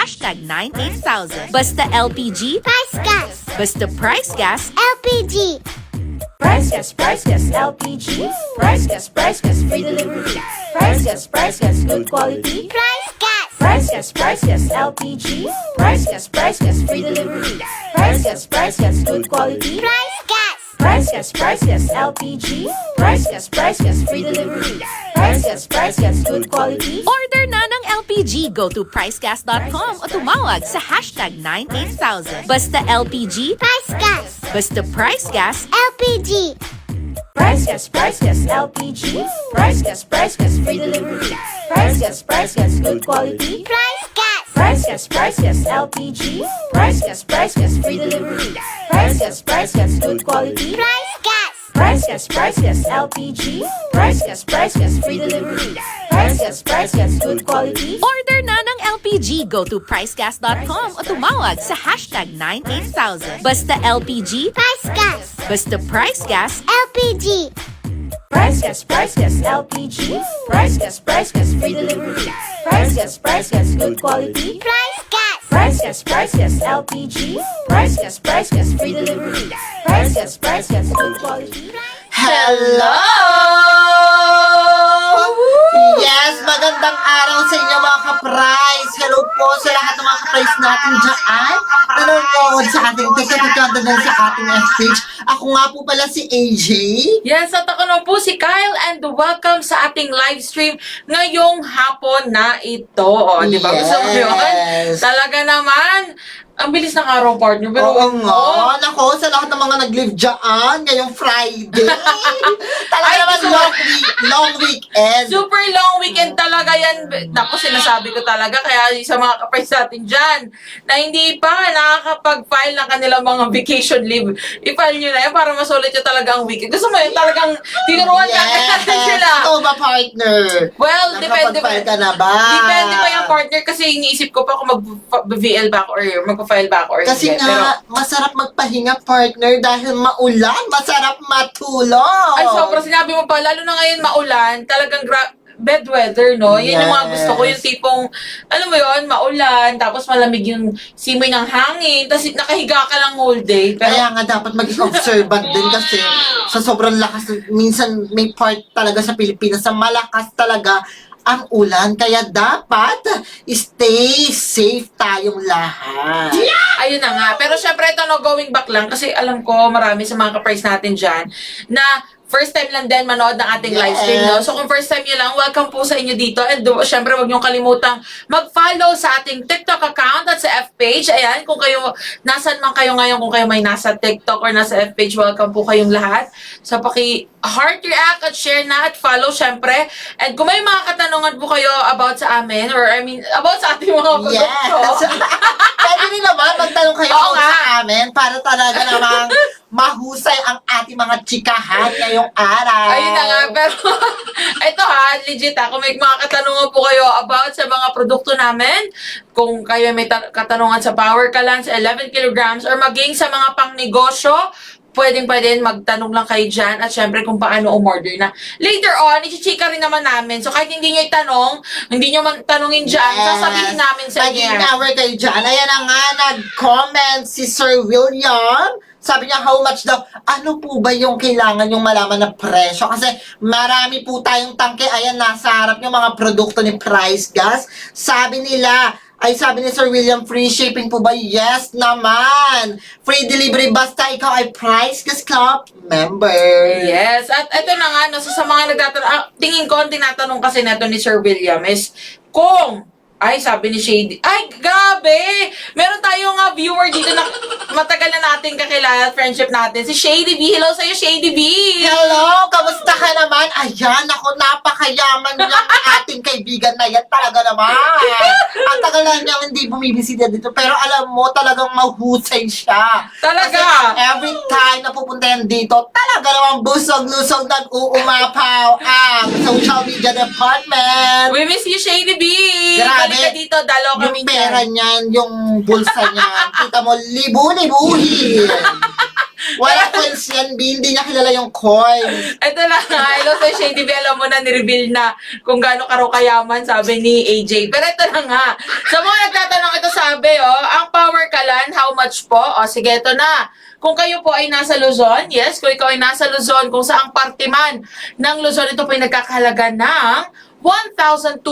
hashtag 98000. Basta LPG, Price gas. basta price gas, LPG. Price gas, LPG. Price gas, free delivery. Price gas, good quality. Price gas. Price gas, LPG. Price gas, free delivery. Price gas, good quality. Price gas. Price gas, LPG. Price gas, free delivery. Price gas, good quality. order na ng LPG. Go to pricegas.com o tumawag sa hashtag 98000. Basta LPG, Price gas. basta price gas, LPG. Price gas, LPG. Price gas, free delivery. Price gas, good quality. Price gas. Price gas, LPG. Price gas, free delivery. Price gas, good quality. Price gas. Price gas, LPG. Price gas, free delivery. Price gas, good quality. order na ng LPG. Go to pricegas.com o tumawag sa hashtag 98000. Basta LPG, Price gas. basta price gas, LPG. Price gas, LPG. Price gas, free delivery. Price gas, good quality. Price gas. Price gas, LPG. Price gas, free delivery. Price gas, good quality. Hello! Yes, magandang araw sa inyo mga ka-price. Hello po sa lahat ng mga ka-price natin dyan. Nanonood sa ating teknikanda ng sa ating stage. Ako nga po pala si AJ. Yes, at ako naman po si Kyle and welcome sa ating live stream ngayong hapon na ito. O, di ba? Gusto mo yun? Yes. Talaga naman, ang bilis ng araw, partner. Pero, Oo nga. Nako, sa lahat ng mga nag-live dyan ngayong Friday. Talaga Ay, naman gusto- long weekend. super long weekend talaga yan. Naku, sinasabi ko talaga. Kaya sa mga kapres natin dyan, na hindi pa nakakapag-file ng kanilang mga vacation leave, i-file nyo na yan para masulit nyo talaga ang weekend. Gusto mo yun, talagang tinuruan natin sila. Ito ba, partner? Well, depende pa. Nakapag-file ka na ba? Depende pa yung partner kasi iniisip ko pa kung mag-VL ba ako or magpa-file ba ako or Kasi hindi. nga, masarap magpahinga, partner, dahil maulan, masarap matulog. Ay, sobra sinabi mo pa, lalo na ngayon maulan, talagang bad weather, no? Yan yung mga gusto ko, yung tipong, alam mo yun, maulan, tapos malamig yung simoy ng hangin, tapos nakahiga ka lang whole day. Pero, Kaya nga dapat maging observant din kasi sa sobrang lakas, minsan may part talaga sa Pilipinas sa malakas talaga ang ulan. Kaya dapat stay safe tayong lahat. ayun na nga. Pero syempre, ito no, going back lang, kasi alam ko, marami sa mga ka-price natin dyan, na first time lang din manood ng ating live stream, no? So, kung first time nyo lang, welcome po sa inyo dito. And syempre, huwag nyo kalimutang mag-follow sa ating TikTok account at sa F-page. Ayan, kung kayo, nasan man kayo ngayon, kung kayo may nasa TikTok or nasa F-page, welcome po kayong lahat. So, heart react at share na at follow, syempre. And kung may mga katanungan po kayo about sa amin, or I mean, about sa ating mga produkto. Yes! Pwede rin naman magtanong kayo Oo kung nga. sa amin para talaga namang mahusay ang ating mga chikahan ngayong araw. Ayun na nga, pero ito ha, legit ha, kung may mga katanungan po kayo about sa mga produkto namin, kung kayo may katanungan sa Power Kalan sa 11 kilograms or maging sa mga pangnegosyo, pwede magtanong lang kayo dyan at syempre kung paano umorder na. Later on, i-chika rin naman namin. So kahit hindi nyo itanong, hindi nyo man tanongin dyan, sasabihin namin sa inyo. Maging aware kayo dyan. Ayan na nga, nag-comment si Sir William. Sabi niya, how much daw? Ano po ba yung kailangan yung malaman na presyo? Kasi marami po tayong tangke. Ayan, nasa harap yung mga produkto ni Price Gas. Sabi ni Sir William, free shipping po ba? Yes naman. Free delivery basta ikaw ay Price Gas Club member. Yes, at ito na nga, no, so sa mga nagtatanong, tingin ko, ang tinatanong kasi neto ni Sir William is, sabi ni Shady, grabe! Meron tayong viewer dito na matagal na natin kakilala at friendship natin. Si Shady B. Hello sa'yo, Shady B! Hello! Kamusta ka naman? Ayan, ako, napakayaman ng ating kaibigan na yan. Talaga naman. Ang tagal na niya hindi bumibisita dito. Pero alam mo, talagang mahusay siya. Talaga? Kasi every time na pupunta yan dito, talaga naman busog-lusog nag-uumapaw ang social media department. We miss you, Shady B! Grabe. Balik ka dito, dalaw kami Yung pera niyan, yung bulsa niya, kita mo, libu-libuhin. Wala coins yan, B. Hindi niya kilala yung coins. Ito na nga, hello sa Shady B, alam mo na, ni-reveal na kung gaano karo kayaman, sabi ni AJ. Pero ito na nga, sa mga nagtatanong ito sa much po? O sige, ito na. Kung kayo po ay nasa Luzon, yes, kung ikaw ay nasa Luzon, kung saang parte man ng Luzon, ito po ay nagkakahalaga ng 1,200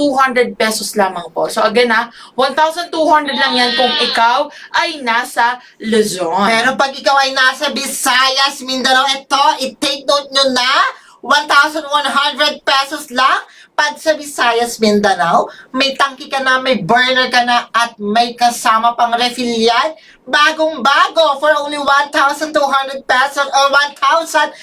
pesos lamang po. So again 1,200 lang yan kung ikaw ay nasa Luzon. Pero pag ikaw ay nasa Visayas, Mindanao, ito, i-take note nyo na, 1,100 pesos lang. Pag sa Visayas, Mindanao, may tangki ka na, may burner ka na, at may kasama pang refill yan. Bagong-bago for only 1,200 pesos or 1,100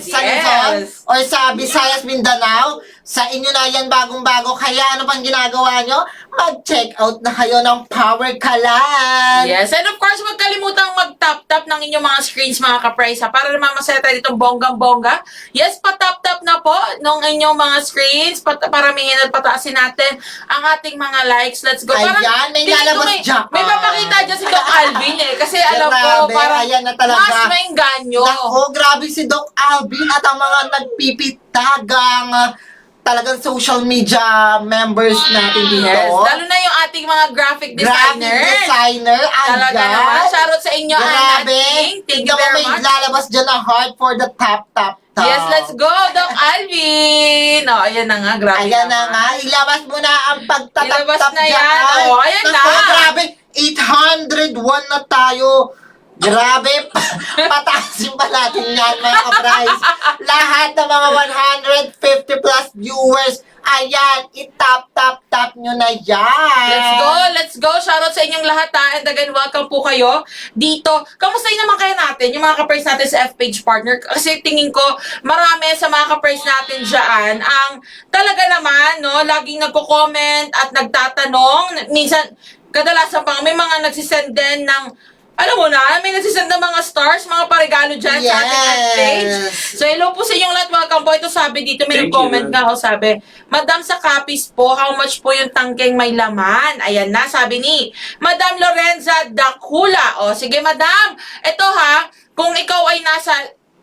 sa Luzon or sa Visayas, Mindanao. Sa inyo na yan bagong-bago. Kaya ano pang ginagawa nyo? Mag-check out na kayo ng Power Kalan. Yes, and of course, huwag kalimutang mag-tap-tap ng inyong mga screens, mga ka-price, para naman masaya tayo ditong bonggang-bongga. Yes, pa-tap-tap na po ng inyong mga screens, paramihin at pataasin natin ang ating mga likes. Let's go. Ayan, may lalabas dyan. May papakita dyan si Doc Alvin kasi alam ko, Grabe, parang ayan na talaga. mas maingganyo. Nako, grabe si Doc Alvin at ang mga nagpipitagang talagang social media members natin dito. Yes, lalo na yung ating mga graphic designer. Graphic designer, Talaga naman. Shoutout sa inyo, Grabe. Anating. Thank you Tingnan mo, very may much. lalabas dyan na heart for the tap. Yes, let's go, Doc Alvin! O, ayan na nga, grabe Ayan na naman. nga, ilabas mo na ang pagtatap-tap Ilabas na dyan. yan. O, ayan Nako, na. grabe, 801 na tayo. Grabe, pataasin pa natin yan, mga ka-price. Lahat ng mga 150 plus viewers, ayan, itap-tap-tap nyo na yan. Let's go. Shoutout sa inyong lahat and again, welcome po kayo dito. Kamustahin naman kaya natin yung mga ka-price natin sa F-Page Partner? Kasi tingin ko, marami sa mga ka-price natin dyan ang talaga naman, laging nagko-comment at nagtatanong. Minsan, kadalasan pa, may mga nagsisend din ng alam mo na, may nagsisend ng mga stars, mga paregalo dyan sa ating page. So, hello po sa inyong lahat. Welcome po. Ito sabi dito, may nag-comment nga. Sabi, Madam sa copies po, how much po yung tangkeng may laman? Ayan na, sabi ni Madam Lorenza Dacula. O, sige, Madam. Ito kung ikaw ay nasa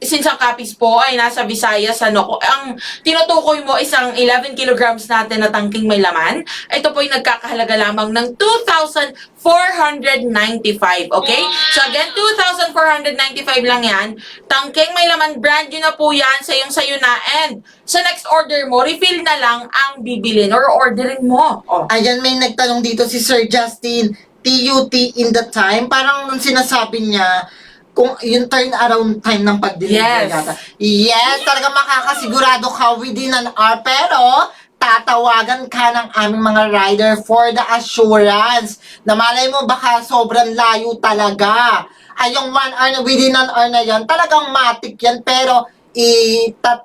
since ang copies po ay nasa Visayas, ang tinutukoy mo isang 11 kilograms natin na tangking may laman. Ito po ay nagkakahalaga lamang ng 2,495. Okay? So again, 2,495 lang yan. Tangking may laman, brand new na po yan, sayo na. And sa next order mo, refill na lang ang bibilin or orderin mo. Oh. Ayan, may nagtanong dito si Sir Justin, TUT in the time. Parang nung sinasabi niya, kung yung turnaround time ng pag-deliver yata. Yes, talaga makakasigurado ka within an hour. Pero, tatawagan ka ng aming mga rider for the assurance. Na malay mo, baka sobrang layo talaga. Ay, yung 1 hour na within an hour na yan, talagang matik yan. Pero,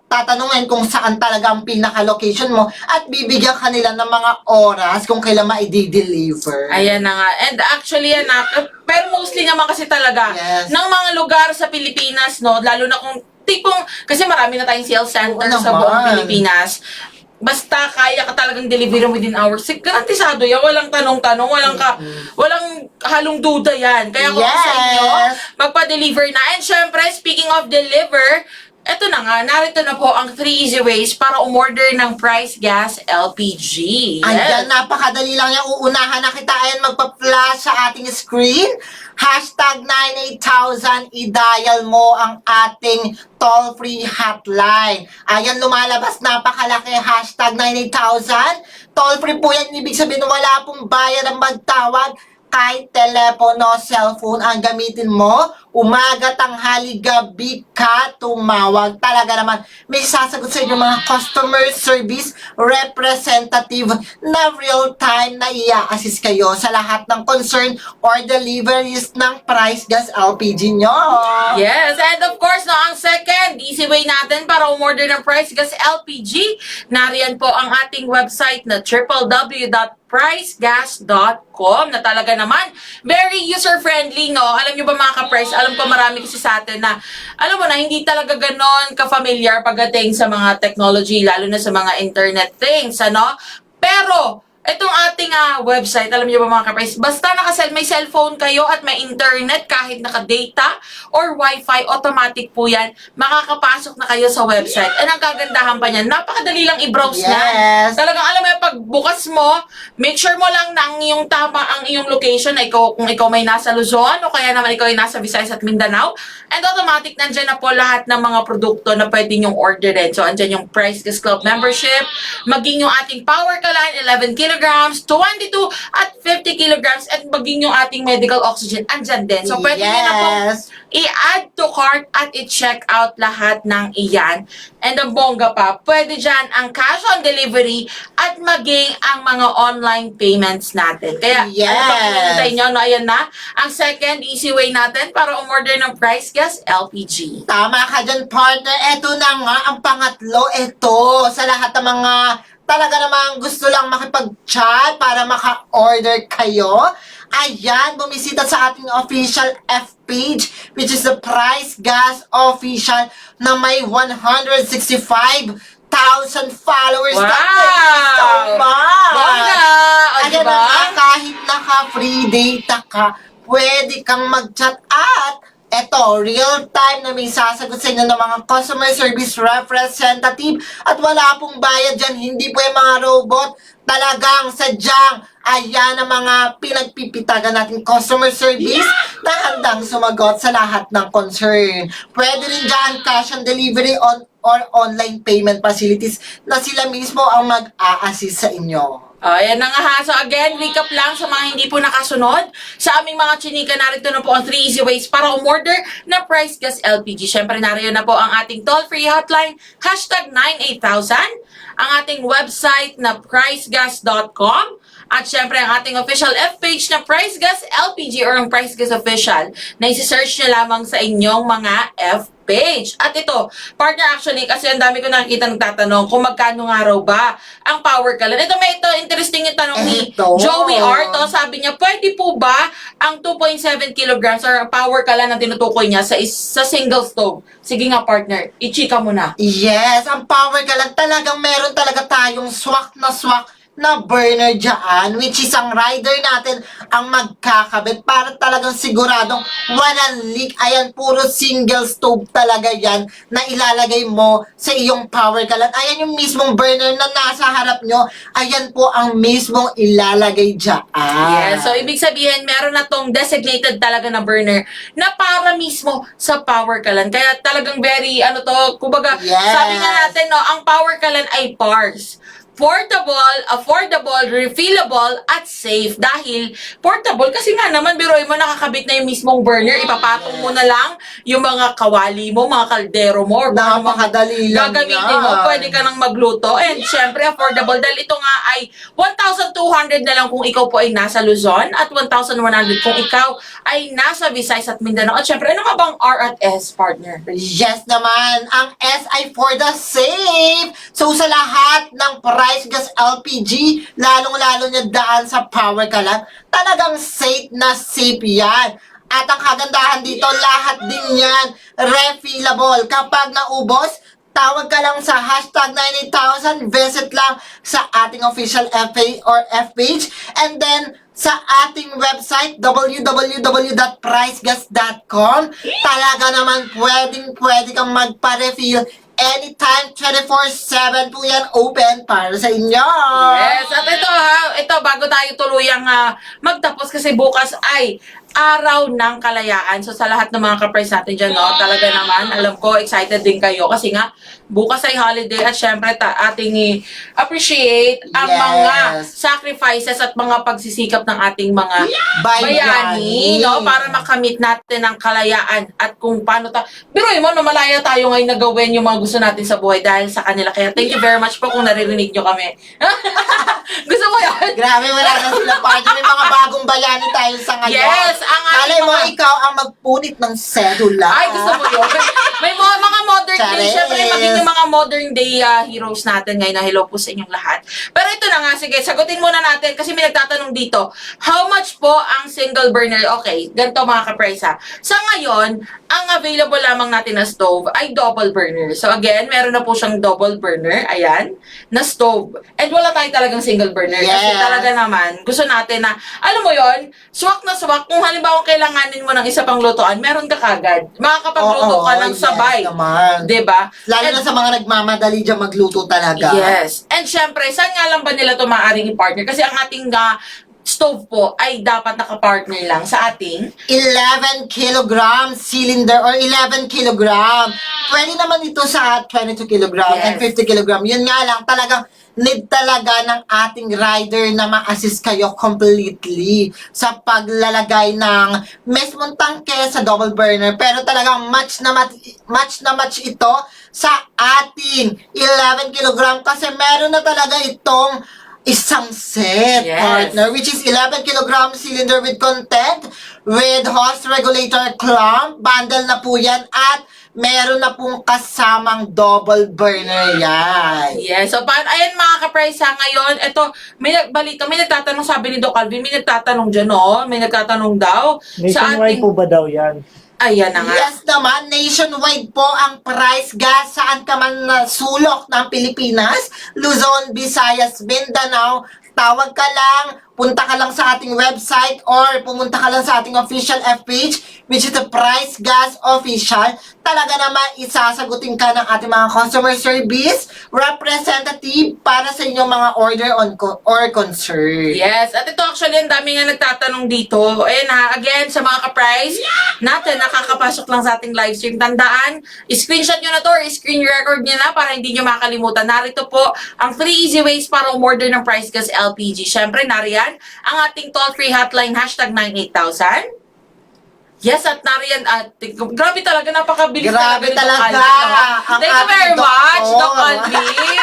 tatanungin kung saan talaga ang pinaka-location mo at bibigyan ka nila ng mga oras kung kailan ma-i-deliver. Ayan na nga. And actually, pero mostly naman kasi talaga, ng mga lugar sa Pilipinas, lalo na kung tipong, kasi marami na tayong sales center sa buong Pilipinas, basta kaya ka talagang deliver within hours, garantisado yan. Walang tanong-tanong, walang halong duda yan. Kaya kung sa inyo, magpa-deliver na. And syempre, speaking of deliver, eto na nga, narito na po ang 3 easy ways para umorder ng Price Gas LPG. Yes. Ayan, napakadali lang yan. Uunahan na kita. Ayan, magpa-flash sa ating screen. Hashtag 98000. I-dial mo ang ating toll-free hotline. Ayan, lumalabas. Napakalaki. Hashtag 98000. Toll-free po yan. Ibig sabihin, wala pong bayad ang magtawag. Kahit telepono, cellphone ang gamitin mo, umaga, tanghali, gabi ka tumawag. Talaga naman, may sasagot sa inyo mga customer service representative na real-time na i-assist kayo sa lahat ng concern or deliveries ng Price Gas LPG nyo. Yes, and of course, ang second easy way natin para umorder ng Price Gas LPG, nariyan po ang ating website na www.pricegas.com na talaga naman very user-friendly, Alam nyo ba mga ka-price, alam ko marami kasi sa atin na, alam mo na, hindi talaga ganon ka-familiar pagdating sa mga technology, lalo na sa mga internet things, Pero, Itong ating website, alam niyo ba mga ka-price, basta may cellphone kayo at may internet, kahit naka-data or wifi, automatic po yan, makakapasok na kayo sa website. And ang kagandahan pa niyan, napakadali lang i-browse yan. Yes. Talagang alam mo, pag bukas mo, make sure mo lang na ang iyong tama, ang iyong location, kung ikaw may nasa Luzon, o kaya naman ikaw ay nasa Visayas at Mindanao, and automatic nandyan na po lahat ng mga produkto na pwede nyong orderin. So, andyan yung Price Gas Club membership, maging yung ating Power Kalan, 11 kilograms, 22 at 50 kilograms, at maging yung ating medical oxygen, andyan din. So, pwede nyo na pong i-add to cart at i-check out lahat ng iyan. And ang bongga pa, pwede dyan ang cash on delivery at maging ang mga online payments natin. Kaya, ano ba pinintay nyo? No, ayan na. Ang second easy way natin para umorder ng Price Gas LPG. Tama ka dyan, partner. Ito na nga ang pangatlo. Ito, sa lahat ng mga talaga namang gusto lang makipag-chat para maka-order kayo. Ayan, bumisita sa ating official F page, which is the Price Gas Official, na may 165,000 followers. Wow! So much! Bongga! O, Ayan diba? na nga, kahit naka-free data ka, pwede kang mag-chat at eto, real time na may sasagot sa inyo ng mga customer service representative at wala pong bayad dyan, hindi po yung mga robot, talagang sadyang ayan ang mga pinagpipitagan natin customer service na handang sumagot sa lahat ng concern. Pwede rin dyan cash on delivery or online payment facilities na sila mismo ang mag-a-assist sa inyo. Ayan na nga ha. So again, recap lang sa mga hindi po nakasunod. Sa aming mga chinika, narito na po ang 3 easy ways para umorder na Price Gas LPG. Siyempre, narito na po ang ating toll-free hotline, #98000, ang ating website na pricegas.com, at syempre ang ating official F-page na Price Gas LPG or ang Price Gas Official na isi-search nyo lamang sa inyong mga F-page. At ito, partner, actually, kasi ang dami ko nakikita nagtatanong kung magkano nga raw ba ang Power Kalan. Ito, interesting yung tanong ni Joey Arto. Sabi niya, pwede po ba ang 2.7 kilograms or Power Kalan na tinutukoy niya sa single stove? Sige nga, partner, i-chika mo na. Yes, ang Power Kalan, talagang meron talaga tayong swak na burner dyan, which is ang rider natin ang magkakabit para talagang siguradong walang leak. Ayan, puro single stove talaga yan na ilalagay mo sa iyong Power Kalan. Ayan yung mismong burner na nasa harap nyo. Ayan po ang mismong ilalagay dyan. Yes, so ibig sabihin, meron na tong designated talaga na burner na para mismo sa Power Kalan. Kaya talagang very, kumbaga, sabi nga natin, no, ang Power Kalan ay PARS. Portable, affordable, refillable, at safe. Dahil portable, kasi nga naman, biroy mo, nakakabit na yung mismong burner, ipapatong mo na lang yung mga kawali mo, mga kaldero mo, or napakadali lang gagamitin mo, pwede ka nang magluto. And syempre, affordable, dahil ito nga ay 1,200 na lang kung ikaw po ay nasa Luzon, at 1,100 kung ikaw ay nasa Visayas at Mindanao. At syempre, ano nga bang R at S, partner? Yes naman, ang S ay for the safe. So sa lahat ng Price Gas LPG, lalong-lalo niya daan sa Power Kalan, talagang safe na safe yan. At ang kagandahan dito, lahat din yan refillable. Kapag naubos, tawag ka lang sa #98000, visit lang sa ating official FA or F-page, and then sa ating website, www.pricegas.com. Talaga naman pwede kang magpa-refill anytime, 24/7 po yan open para sa inyo. Yes, at ito bago tayo tuluyang magtapos kasi bukas ay araw ng kalayaan. So sa lahat ng mga ka-price natin dyan, no, talaga naman, alam ko, excited din kayo kasi nga, bukas ay holiday at syempre ating appreciate ang mga sacrifices at mga pagsisikap ng ating mga bayani, no, para makamit natin ang kalayaan at kung paano biruin mo, no, malaya tayo ngayon na gawin yung mga gusto natin sa buhay dahil sa kanila. Kaya thank you very much po kung naririnig nyo kami. Gusto mo yun? Grabe, wala na sila partner. May mga bagong bayani tayo sa ngayon. Yes, ang malay mo, ikaw ang magpunit ng sedula. Ay, gusto mo yun? May mga modern day, syempre maging yung mga modern day heroes natin ngayon na hello po sa inyong lahat. Pero ito na nga, sige, sagutin muna natin kasi may nagtatanong dito, how much po ang single burner? Okay, ganito mga ka-price ha. Sa ngayon, ang available lamang natin na stove ay double burner. So again, meron na po siyang double burner, ayan, na stove. And wala tayong talagang single burner. Kasi Yes. talaga naman, gusto natin na, alam mo yon, swak na swak, kung halimbawa kailanganin mo ng isa pang lutuan, meron ka kagad. Makakapagluto ka ng sabay. Yes naman. Diba? Lalo And- na sa mga nagmamadali dyan magluto talaga. Yes. And syempre, saan nga lang ba nila ito maaaring i-partner? Kasi ang ating stove po ay dapat naka-partner lang sa ating 11 kilogram cylinder or 11 kilogram. Pwede naman ito sa 22 kilogram and Yes. 50 kilogram. Yun nga lang, talagang need talaga ng ating rider na ma-assist kayo completely sa paglalagay ng mismong tangke sa double burner. Pero talagang match na match ito sa ating 11 kilogram kasi meron na talaga itong isang set, Yes. partner, which is 11 kilogram cylinder with content, with hose regulator clamp, bundle na po yan, at meron na pong kasamang double burner yan. Yes. So, ayan mga ka-price ngayon, ito, may nagtatanong, sabi ni Doc Alvin, may nagtatanong dyan, may nagtatanong daw. Nationwide po ba daw yan? Ayan na nga. Yes naman, nationwide po ang price gas saan ka man sulok ng Pilipinas, Luzon, Visayas, Mindanao. Tawag ka lang, punta ka lang sa ating website or pumunta ka lang sa ating official F-page, which is the Price Gas Official. Talaga naman isasagutin ka ng ating mga customer service representative para sa inyong mga order or concern. Yes. At ito actually, ang dami nga nagtatanong dito. Ayan again, sa mga ka-price natin, nakakapasok lang sa ating live stream. Tandaan, screenshot nyo na to or screen record nyo na para hindi nyo makalimutan. Narito po ang 3 easy ways para umorder ng Price Gas LPG. Syempre, nariyan ang ating toll-free hotline, #98000. Yes, at nariyan, grabe talaga, napakabilis Grabe ni Doc talaga Alvin, ang Thank you very ating much, doktor. Doc Alvin.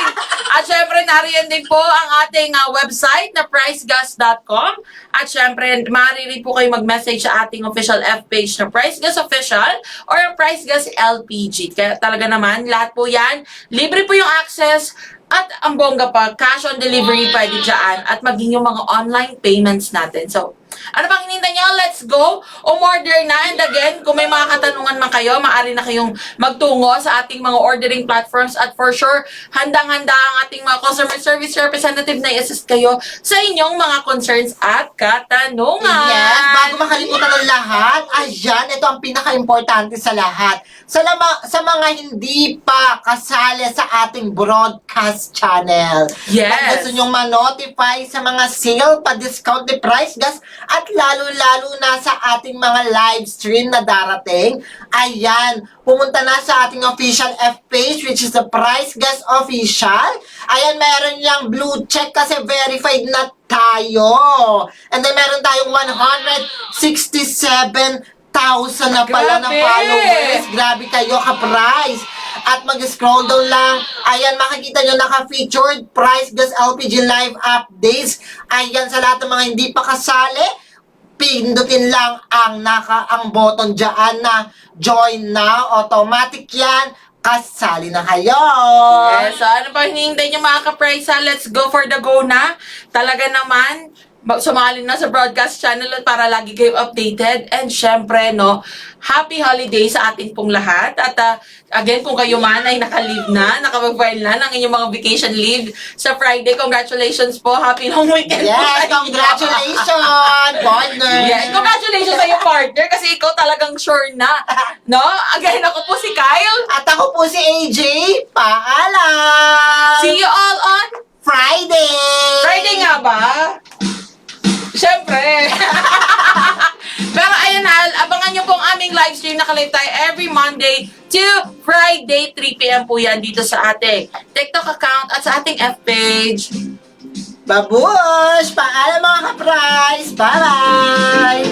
At syempre, nariyan din po ang ating website na pricegas.com. At syempre, maaari rin po kayo mag-message sa ating official F-page na Price Gas Official or ang Price Gas LPG. Kaya talaga naman, lahat po yan, libre po yung access. At ang bongga pa, cash on delivery pwede dyan at maging yung mga online payments natin. So, ano bang hinintay nyo? Let's go! Umorder na. And again, kung may mga katanungan man kayo, maaari na kayong magtungo sa ating mga ordering platforms. At for sure, handang-handa ang ating mga customer service representative na i-assist kayo sa inyong mga concerns at katanungan. Yes, bago makalimutan ng lahat, ayan, ito ang pinaka-importante sa lahat. Sa mga hindi pa kasali sa ating broadcast channel. Yes. Pag gusto nyong ma-notify sa mga sale, pa-discount ni Price Gas, at lalo-lalo na sa ating mga live stream na darating, ayan, pumunta na sa ating official F-page, which is the Price Gas Official. Ayan, meron niyang blue check kasi verified na tayo. And then meron tayong 167,000 na pala na Grabe! followers. Grabe kayo, ka-price. At mag-scroll down lang. Ayan, makikita nyo naka-featured Price Gas LPG Live Updates. Ayan, sa lahat ng mga hindi pa kasali, pindutin lang ang button dyan na join now. Automatic yan. Kasali na kayo. Yes, so ano pa hinihintay nyo mga ka-price Let's go for the go na. Talaga naman, sumali na sa broadcast channel para lagi kayo updated. And syempre, happy holiday sa ating pong lahat. At again, kung kayo man ay naka-leave na, nakapag-file na ng inyong mga vacation leave sa Friday, congratulations po. Happy long weekend po Yes, sa inyo. congratulations, partner. Yes, congratulations sa iyo, partner, kasi ikaw talagang sure na. No? Again, ako po si Kyle. At ako po si AJ. Paalam! See you all on Friday! Friday nga ba? Siyempre. Pero ayan abangan nyo po ang aming live stream. Naka-live tayo every Monday to Friday, 3 p.m. po yan dito sa ating TikTok account at sa ating F-page. Babush! Paalam mga ka-price! Bye-bye!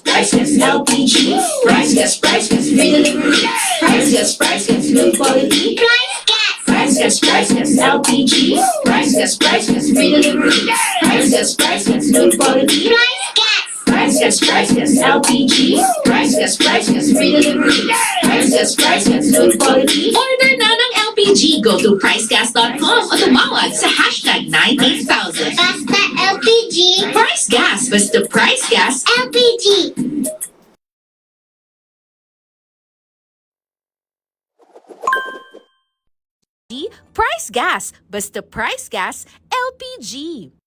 Price Gas LPG. Price Gas, free delivery. Price Gas, good quality. Price Gas. Price Gas LPG. Price Gas, free delivery. Price Gas, Price Gas, good quality. Price Gas. Price Gas, LPG. Price Gas, free delivery. Price Gas, good quality. Order na ng LPG. Go to pricegas.com o tumawag sa hashtag 98000. Basta LPG. Price Gas. Basta Price Gas. LPG. Price Gas. Basta Price Gas. LPG.